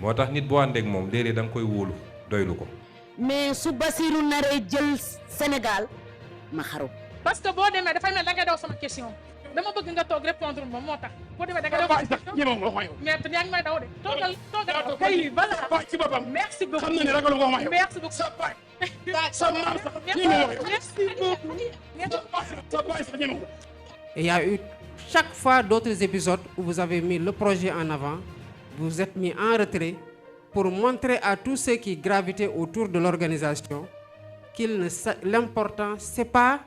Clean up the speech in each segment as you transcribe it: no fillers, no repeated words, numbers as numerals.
moo tax nit boo àndeek moom léeg-léeg da nga koy wóolu doylu ko. mais su Bassirou naree jël Sénégal ma xaru. parce que boo demee dafay mel da ngay daw sama question dama bëgg nga toog répondre ma moo tax boo demee da ngay daw sama question mais yaa ngi may daw de toogal kay voilà ci boppam merci beaucoup xam na ne ragalu ko wax ma yow merci beaucoup sa baay sa maam sax ñi ma wax merci beaucoup sa baay sax ñi ma wax. Et il y a eu chaque fois d'autres épisodes où vous avez mis le projet en avant, vous êtes mis en retrait pour montrer à tous ceux qui gravitaient autour de l'organisation l'important, c'est pas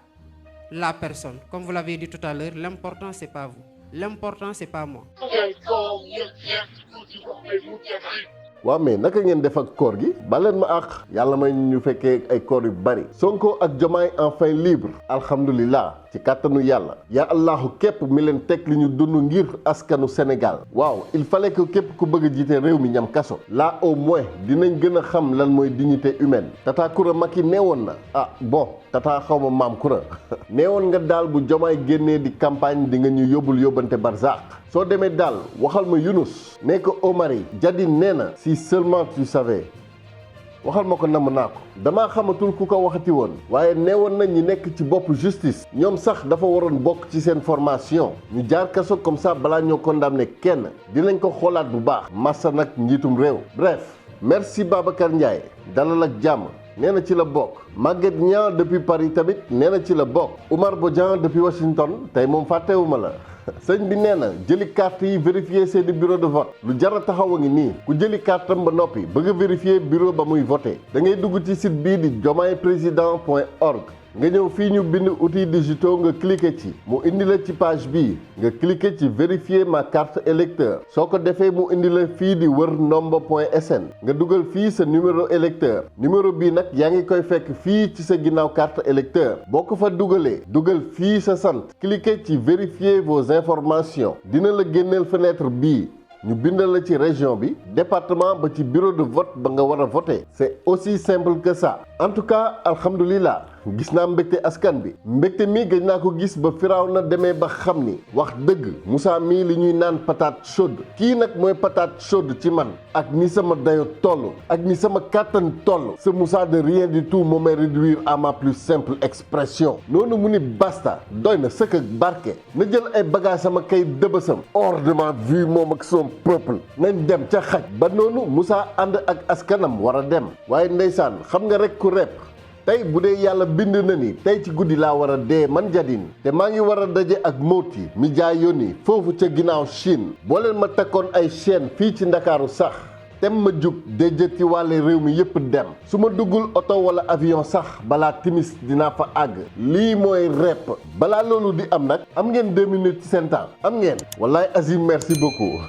la personne. Comme vous l'avez dit tout à l'heure, l'important, c'est pas vous. L'important, c'est pas moi. waaw mais naka ngeen def ak koor gi baleen ma àq yàlla may ñu fekkee ay koor yu bari Sonko ak Diomaye enfin libre alhamdulilah ci kàttanu yàlla yaa allahu képp mi leen teg li ñu dund ngir askanu Sénégal waaw il fallait que képp ku bëgg a jiite réew mi ñam kaso là au moins dinañ gën a xam lan mooy dignité humaine Tata Coura Macky neewoon na bon tata xaw ma maam Coura neewoon nga daal bu Diomaye génnee di campagne di nga ñu yóbbante barzaq soo demee daal waxal ma Younous ne ko Omari Diadine nee na si seulement tu savais waxal ma ko namm naa ko damaa xamatul ku ko waxati woon waaye neewoon na ñi nekk ci bopp justice ñoom sax dafa waroon bokk ci seen formation ñu jaar kaso comme ça balaa ñoo condamné kenn dinañ ko xoolaat bu baax massa nag njiitum réew bref merci Babacar Ndiaye dalal ak jàmm nee na ci la bokk Maguette Niang depuis Paris tamit nee na ci la bokk Oumar Bodian depuis Washington tey moom fàttewuma la sëñ bi nee na jëli carte yi vérifier seeni bureau de vote lu jar a taxaw a ngi nii ku jëli carte am ba noppi bëgg a vérifier bureau ba muy voté da ngay dugg ci site bii di diomayeprésident.org nga ñëw fii ñu bind outils digitaux nga cliquer ci mu indi la ci page bii nga cliquer ci vérifier ma carte électeur soo ko defee mu indi la fii di wër ndombo.sn nga dugal fii sa numéro électeur numéro bii nag yaa ngi koy fekk fii ci sa ginnaaw carte électeur boo ko fa dugalee dugal fii sa sant cliquer ci vérifier vos informations dina la génneel fenêtre bii ñu bindal la ci région bi département ba ci bureau de vote ba nga war a voter c'est aussi simple que ça en tout cas alhamdulilah gis naa mbégte askan bi mbégte mi gëj naa ko gis ba firaaw na demee ba xam ni wax dëgg Moussa mii li ñuy naan patate chaude kii nag mooy patate chaude ci man ak ni sama dayo toll ak ni sama kàttan toll ce Moussa de rien du tout moo may réduire à ma plus simple expression noonu mu ni basta doy na sëkk ak barke na jël ay bagage sama kay dëbësam hors de ma vue moom ak son peuple nañ dem ca xaj ba noonu Moussa ànd ak askanam war a dem waaye ndeysaan xam nga rek ku rep tey bu dee yàlla bind na ni tey ci guddi laa war a dee man Diadine te maa ngi war a daje ak Moti mi jaay yónni foofu ca ginnaaw Chine boo leen ma takkoon ay chaîne fii ci Ndakaaru sax tem ma jug déjëti wàlle réew mi yépp dem su ma duggul oto wala avion sax balaa timis dinaa fa àgg lii mooy rep balaa loolu di am nag am ngeen 2 minutes ci seen temps am ngeen wallaay Azim merci beaucoup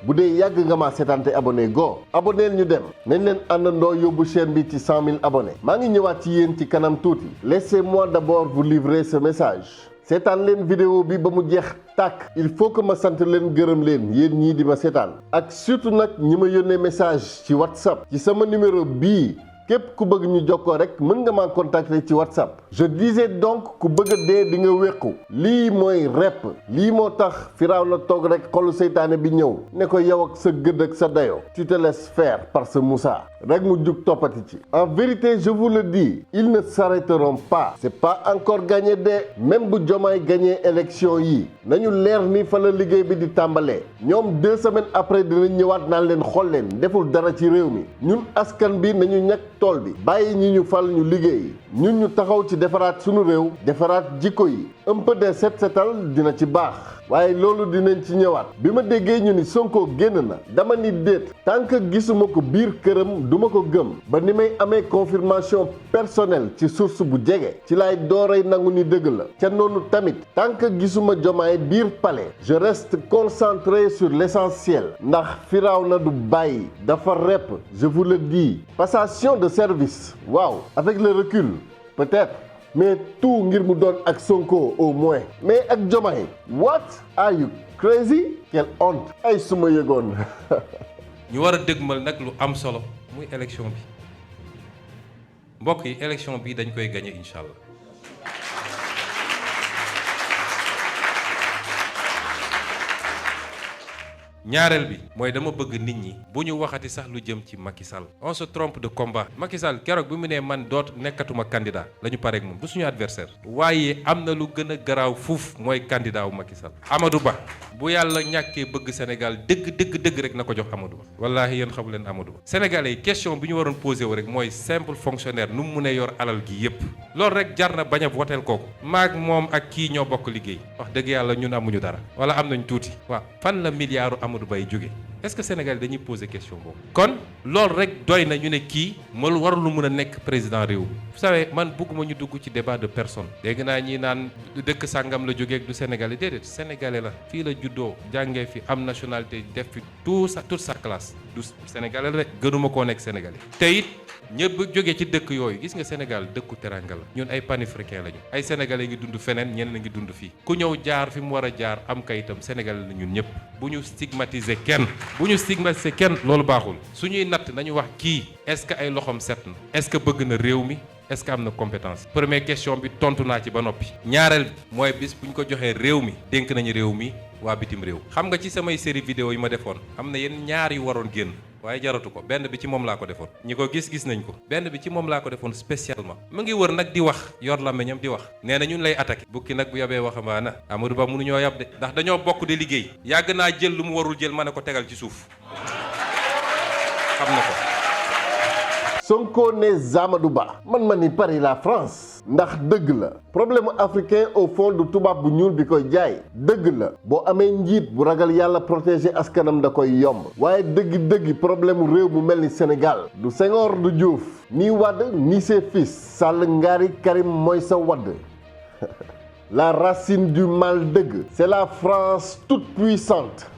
bu dee yàgg nga ma seetaante abonné go abonneel ñu dem nañ leen àndandoo yóbbu chaîne bi ci 100 000 abonnés maa ngi ñëwaat ci yéen ci kanam tuuti laissez-moi d'abord vous livrer ce message seetaan leen vidéo bi ba mu jeex tàkk il faut que ma sant leen gërëm leen yéen ñii di ma seetaan ak surtout nag ñi ma yónnee message ci WhatsApp ci sama numéro bii képp ku bëgg ñu jokkoo rek mën nga maa contacter ci WhatsApp je disais donc ku bëgg a dee di nga wéqu lii mooy rep lii moo tax firaaw na toog rek xolu seytaane bi ñëw ne ko yow ak sa gëdd ak sa dayo tu te laisses faire par ce Moussa rek mu jug toppati ci en vérité je vous le dis ils ne s'arrêteront pas c'est pas encore gagné de même bu Diomaye gagné élection yi nañu leer ni fa la liggéey bi di tàmbalee ñoom 2 semaines après dinañ ñëwaat naan leen xool leen deful dara ci réew mi ñun askan bi nañu ñàkk tool bi bàyyi ñi ñu fal ñu liggéey ñun ñu taxaw ci defaraat sunu réew defaraat jikko yi un peu de set setal dina ci baax waaye loolu dinañ ci ñëwaat bi ma déggee ñu ni Sonko génn na dama ni déet tant que gisuma ko biir këram duma ko gëm ba ni may amee confirmation personnelle ci source bu jege ci laay dooray nangu ni dëgg la ca noonu tamit tant que gisuma Diomaye biir palais je reste concentré sur l'essentiel ndax firaaw na du bàyyi dafa rep je vous le dis passation de service waaw avec le recul peut-être mais tout ngir mu doon ak Sonko au moins mais ak Diomaye what are you crazy quelle honte ay suma yëgoon ñu war a dëgmal nag lu am solo muy élection bi mbokk yi élection bi dañ koy gagner incha allah ñaareel bi mooy dama bëgg nit ñi bu ñu waxati sax lu jëm ci Macky Sall on se trompe de combat. Macky Sall keroog bi mu nee man nekkatuma candidat la ñu pareeg moom du suñu adversaire waaye am na lu gën a garaaw fuuf mooy candidat wu Macky Sall Amadou Ba bu yàlla ñàkkee bëgg Sénégal dëgg rek na ko jox Amadou Ba wallaahi yéen xamu leen Amadou Ba. Sénégalais yi question bi ñu waroon posé wu rek mooy simple fonctionnaire nu mu mënee yor alal gi yépp loolu rek jar na bañ a woteel kooku maag moom ak kii ñoo bokk liggéey wax dëgg yàlla ñun amuñu dara wala am nañ tuuti waaw fan la milliardu Amadou Ba yi jóge est-ce que Sénégal dañuy poser question boobu kon loolu rek doy na ñu ne kii mal warul lu mën a nekk président réew vous savez man bëgguma ñu dugg ci débat de personne dégg naa ñi naan dëkk sàngam la jógee ak du Sénégalais déedéet Sénégalais la fii la juddoo jàngee fi am nationalité def fi toute sa classe du Sénégalais la gënuma koo nekk Sénégalais te it ñëpp jógee ci dëkk yooyu gis nga Sénégal dëkku teranga la ñun ay panafricain lañu ay Sénégalais ngi dund feneen ñeneen la ngi dund fii ku ñëw jaar fi mu war a jaar am kayitam Sénégalais la ñun ñëpp bu ñu stigmatiser kenn loolu baaxul suñuy natt nañu wax kii est-ce que ay loxoom set na est-ce que bëgg na réew mi est-ce que am na compétence première question bi tontu naa ci ba noppi ñaareel bi mooy bis bu ñu ko joxee réew mi dénk nañu réew mi waa bitim réew xam nga ci samay série vidéo yi ma defoon am na yenn ñaar yu waroon génn waaye jaratu ko benn bi ci moom laa ko defoon ñi ko gis nañ ko benn bi ci moom laa ko defoon spécialement mu ngi wër nag di wax yor làmmiñam di wax nee na ñun lay attaqué bukki nag bu yabee waxambaana Amadou Ba mënuñoo yab de ndax dañoo bokk di liggéey yàgg naa jël lu mu warul jël ma ne ko tegal ci suuf xam na ko. Sonko ne Amadou Ba man ni Paris la France ndax dëgg la problème africain au fond du tubaab bu ñuul bi koy jaay dëgg la boo amee njiit bu ragal yàlla protéger askanam da koy yomb waaye dëgg problème réew mu mel ni Sénégal du Senghor du Diouf ni Wade ni ses fils Sall Ngari Karim Moïse Wade la racine du mal dëgg c'est la France toute puissante.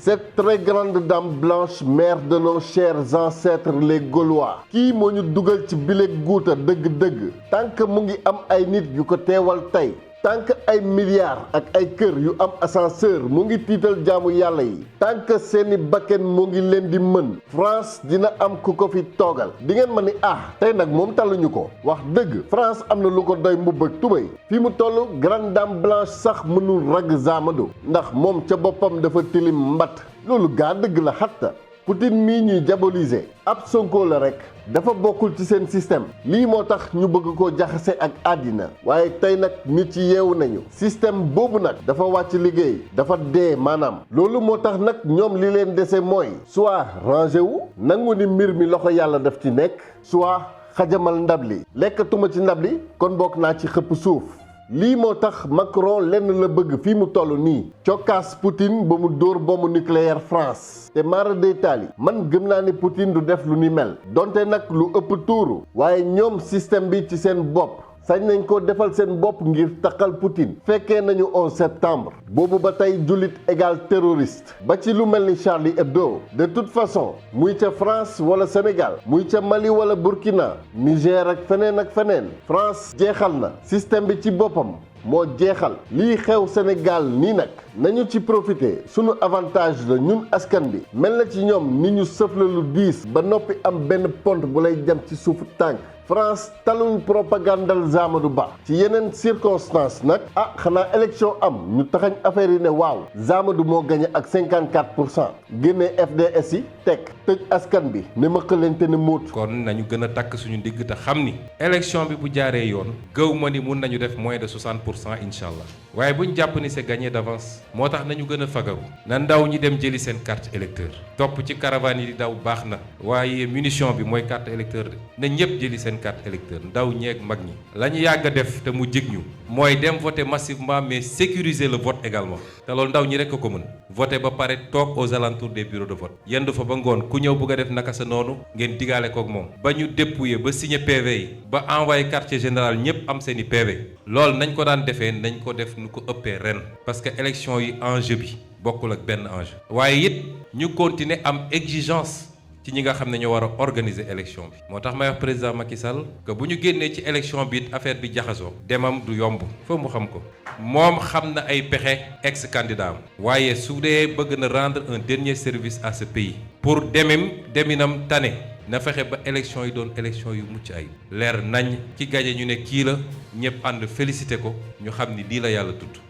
Cette très grande dame blanche, mère de nos chers ancêtres les Gaulois kii moo ñu dugal ci bile guuta dëgg tant que mu ngi am ay nit yu ko teewal tey tant que ay milliards ak ay kër yu am ascenseur mu ngi tiital jaamu yàlla yi tant que seeni bakken mu ngi leen di mën France dina am ku ko fi toogal di ngeen ma ni tey nag moom taluñu ko wax dëgg France am na lu ko doy mbubb ak tubéy fi mu toll grande dame blanche sax mënul ragg Amadou ndax moom ca boppam dafa tilim mbatt loolu gaa dëgg la xatta Poutine mii ñuy diaboliser ab Sonko la rek dafa bokkul ci seen système lii moo tax ñu bëgg koo jaxase ak àddina waaye tey nag nit yi yeewu nañu système boobu nag dafa wàcc liggéey dafa dee maanaam loolu moo tax nag ñoom li leen dese mooy soit rangé wu nangu ni mbir mi loxo yàlla daf ci nekk soit xajamal ndab li lekkatuma ci ndab li kon bokk naa ci xëpp suuf lii moo tax Macron lenn la bëgg fii mu toll nii cokkaas Poutine ba mu dóor bombe nucléaire France te mara day taali man gëm naa ni Poutine du def lu ni mel donte nag lu ëpp tuuru waaye ñoom système bi ci seen bopp sañ nañ ko defal seen bopp ngir taqal Poutine fekkee nañu 11 septembre boobu ba tey jullit égal terroriste ba ci lu mel ni Charlie Hebdo de toute façon muy ca France wala Sénégal muy ca Mali wala Burkina Niger ak feneen France jeexal na système bi ci boppam moo jeexal lii xew Sénégal nii nag nañu ci profiter sunu avantage la ñun askan bi mel na ci ñoom ni ñu sëf la lu diis ba noppi am benn pont bu lay jam ci suufu tànk France talul propagandal Amadou Ba ci yeneen circonstance nag xanaa élection am ñu taxañ affaire yi ne waaw Amadou moo gagné ak 54% génnee FDS yi teg tëj askan bi ne ma xëlante ne móot kon nañu gën a takk suñu ndigg te xam ni élection bi bu jaaree yoon gëw ma ni mun nañu def moins de 60% incha allah waaye buñ jàpp ni c'est gagné d'avance moo tax nañu gën a fagaru na ndaw ñi dem jëli seen carte électeur topp ci caravane yi di daw baax na waaye munition bi mooy carte électeur de na ñëpp jëli seen carte électeur ndaw ñeeg mag ñi la ñu yàgg a def te mu jig ñu mooy dem voter massivement mais sécuriser le vote également te loolu ndaw ñi rek ko mën voter ba pare toog aux alentours des bureaux de vote yendu fa ba ngoon ku ñëw bëgg a def naka sa noonu ngeen digaale koog moom ba ñu dépouiller ba signer PV yi ba envoyé quartier général ñëpp am seen i PV loolu nañ ko daan defee nañ ko def nu ko ëppee ren parce que élection yi enjeu bi bokkul ak benn enjeu waaye it ñu continuer am exigence ci ñi nga xam ne ñoo war a organiser élection bi moo tax may wax président Macky Sall que bu ñu génnee ci élection bi affaire bi jaxasoo demam du yomb foofu mu xam ko moom xam na ay pexe ex candidat am waaye su dee bëgg na rendre un dernier service à ce pays pour deminam tane na fexe ba élection yi doon élection yu mucc ay leer nañ ki gañe ñu ne kii la ñëpp ànd félicité ko ñu xam ni lii la yàlla tudd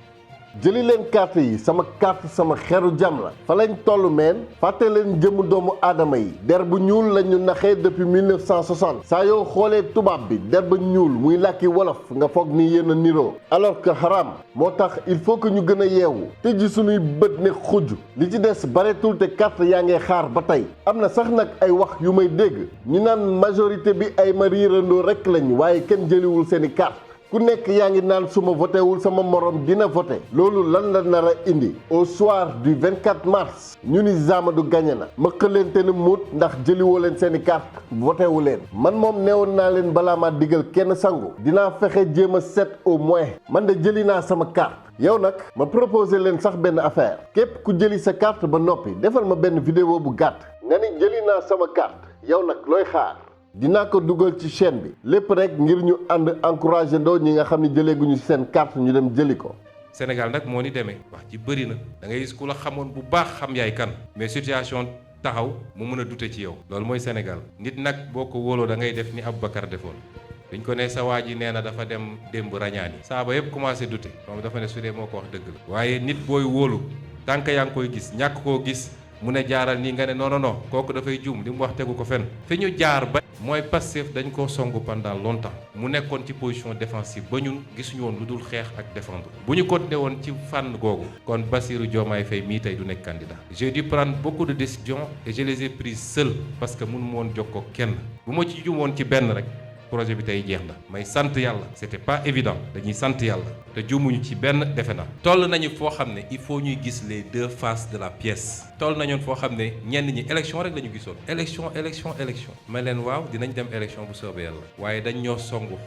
jëli leen carte yi sama carte sama xeru jam la fa lañ toll meen fàtte leen jëmu doomu aadama yi der bu ñuul la ñu naxee depuis 1960 saa yoo xoolee tubaab bi der ba ñuul muy làkki wolof nga foog ni yéen a niroo alors que haram moo tax il faut que ñu gën a yeewu tëj suñuy bët ne xujj li ci des bareetul te carte yaa ngay xaar ba tey am na sax nag ay wax yu may dégg ñu naan majorité bi ay ma riirandoo rek lañ waaye kenn jëliwul seeni carte ku nekk yaa ngi naan su ma voté wul sama morom dina voté loolu lan la nar a indi au soir du 24 mars ñu ni Amadou gagné na ma xëlente ne muut ndax jëliwoo leen seeni carte voté wu leen man moom neewoon naa leen balaa ma digal kenn sangu dinaa fexe jéem a set au moins man de jëli naa sama carte yow nag ma proposé leen sax benn affaire képp ku jëli sa carte ba noppi defal ma benn vidéo bu gàtt nga ni jëli naa sama carte yow nag looy xaar dinaa ko dugal ci chaîne bi lépp rek ngir ñu ànd encouragé ndoo ñi nga xam ne jëleeguñu seen carte ñu dem jëli ko. Sénégal nag moo ni demee wax ji bëri na da ngay gis ku la xamoon bu baax xam yaay kan mais situation taxaw mu mën a dute ci yow loolu mooy Sénégal nit nag boo ko wóoloo da ngay def ni Aboubacar defoon biñ ko ne sa waa ji nee na dafa dem démb rañaani saaba yëpp commencé dute moom dafa ne su dee moo ko wax dëgg la waaye nit booy wóolu tànk yaa ngi koy gis ñàkk koo gis mu ne jaaral nii nga ne non non non kooku dafay juum li mu wax tegu ko fenn fi ñu jaar ba mooy Pastef dañ koo songu pendant longtemps mu nekkoon ci position défensive ba ñun gisuñu woon lu dul xeex ak défendre bu ñu continué woon ci fànn googu kon Bassirou DIomaye Faye mii tey du nekk candidat j'ai dû prendre beaucoup de décisions et je les ai prises seul parce que mënu ma woon jokkoo kenn bu ma ci juum woon ci benn rek projet bi tey jeex na may sant yàlla c'était pas évident dañuy sant yàlla te juumuñu ci benn defe na toll nañu foo xam ne il faut ñuy gis les deux faces de la pièce toll nañoon foo xam ne ñenn ñi élection rek la ñu gisoon élection ma leen waaw dinañ dem élection bu soobee yàlla waaye dañ ñoo songu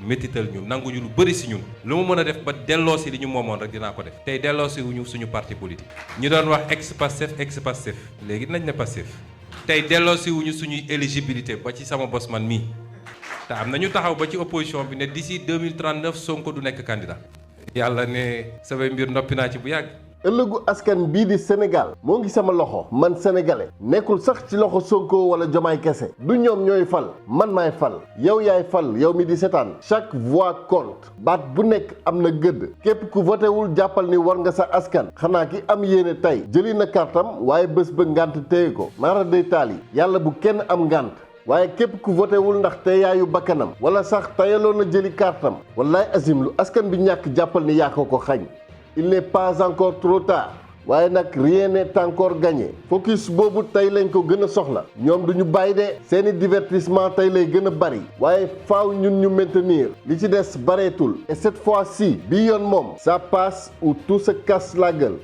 métital ñu nanguñu lu bëri si ñun lu mu mën a def ba delloo si li ñu moomoon rek dinaa ko def tey delloo si wuñu suñu parti politique ñu doon wax ex Pastef léegi dinañ ne Pastef tey delloo si wuñu suñuy éligibilité ba ci sama bos man mii te am na ñu taxaw ba ci opposition bi ne d'ici 2039 Sonko du nekk candidat yàlla ne samay mbir noppi naa ci bu yàgg. ëllëgu askan bii di Sénégal moo ngi sama loxo man sénégalais nekkul sax ci loxo Sonko wala Diomaye kese du ñoom ñooy fal man maay fal yow yaay fal yow mi di setaan chaque voix compte baat bu nekk am na gëdd képp ku votéwul jàppal ni war nga sa askan xanaa ki am yéene tey jëli na kartam waaye bés ba ngànt téye ko maara day taal yi yàlla bu kenn am ngànt waaye képp ku voté wul ndax te yaayu bakkanam wala sax tayaloon na jëli kartam wallaay azim lu askan bi ñàkk jàppal ni yaa ko xañ il n'est pas encore trop tard waaye nag rien n'est encore gagné focus boobu tey lañ ko gën a soxla ñoom duñu bàyyi de seeni divertissement tey lay gën a bari waaye faaw ñun ñu maintenir li ci des bareetul et cette fois-ci bii yoon moom ça passe ou tout se casse la gueule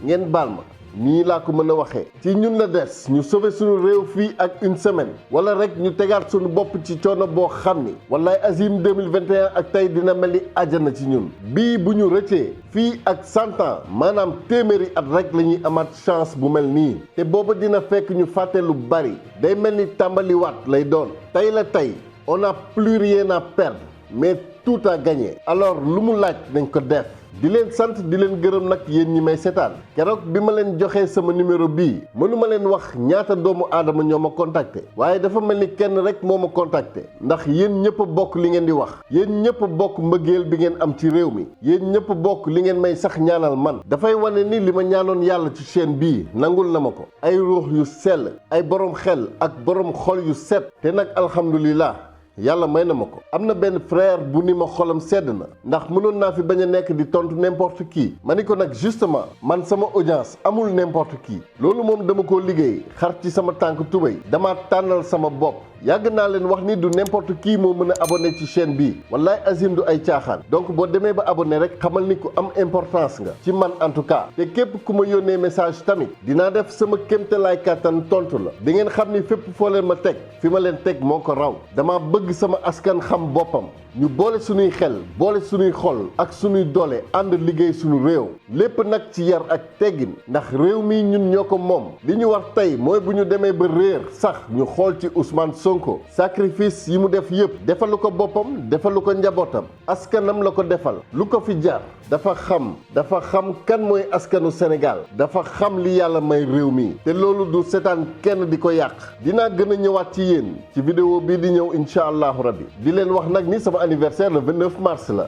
ngeen baal ma nii laa ko mën a waxee ci ñun la des ñu sauver suñu réew fii ak une semaine wala rek ñu tegaat suñu bopp ci coono boo xam ni wallaay azim 2021 ak tey dina mel ni àjjana ci ñun bii bu ñu rëccee fii ak 100 ans maanaam téeméeri at rek la ñuy amaat chance bu mel nii te booba dina fekk ñu fàtte lu bari day mel ni tàmbaliwaat lay doon tey la tey on n'a plus rien à perdre mais tout à gagner alors lu mu laaj nañ ko def di leen sant di leen gërëm nag yéen ñi may seetaan keroog bi ma leen joxee sama numéro bii mënuma leen wax ñaata doomu aadama ñoo ma contacté waaye dafa mel ni kenn rek moo ma contacté ndax yéen ñëpp a bokk li ngeen di wax yéen ñëpp a bokk mbëggeel bi ngeen am ci réew mi yéen ñëpp a bokk li ngeen may sax ñaanal man dafay wane ni li ma ñaanoon yàlla ci chaîne bii nangul na ma ko ay ruux yu sell ay borom xel ak borom xol yu set te nag alhamdulilah yàlla may na ma ko am na benn frère bu ni ma xolam sedd na ndax mënoon naa fi bañ a nekk di tontu n'importe qui ma ni ko nag justement man sama audience amul n'importe qui loolu moom dama koo liggéey xar ci sama tànk tubéy dama tànnal sama bopp yàgg naa leen wax ni du n'importe qui moo mën a abonné ci chaîne bii wallaay azim du ay caaxaan donc boo demee ba abonné rek xamal ni ku am importance nga ci man en tout cas te képp ku ma yónnee message tamit dinaa def sama kéemtalaay kàttan tontu la di ngeen xam ni fépp foo leen ma teg fi ma leen teg moo ko raw dama bëgg sama askan xam boppam ñu boole suñuy xel boole suñuy xol ak suñuy doole ànd liggéey suñu réew lépp nag ci yar ak teggin ndax réew mi ñun ñoo ko moom li ñu war tey mooy bu ñu demee ba réer sax ñu xool ci Ousmane Sonko sacrifice yi mu def yëpp defalu ko boppam defalu ko njabootam askanam la ko defal lu ko fi jaar dafa xam kan mooy askanu Sénégal dafa xam li yàlla may réew mi te loolu du seetaan kenn di ko yàq dinaa gën a ñëwaat ci yéen ci vidéo bii di ñëw incha allahu rabbi di leen wax nag ni sama anniversaire le 29 mars la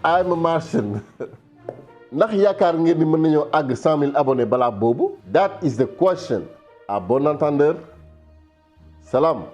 I'm a Martian ndax yaakaar ngeen ni mën nañoo àgg 100 000 abonnés balaa boobu? That is the question. À bon entendeur, salam.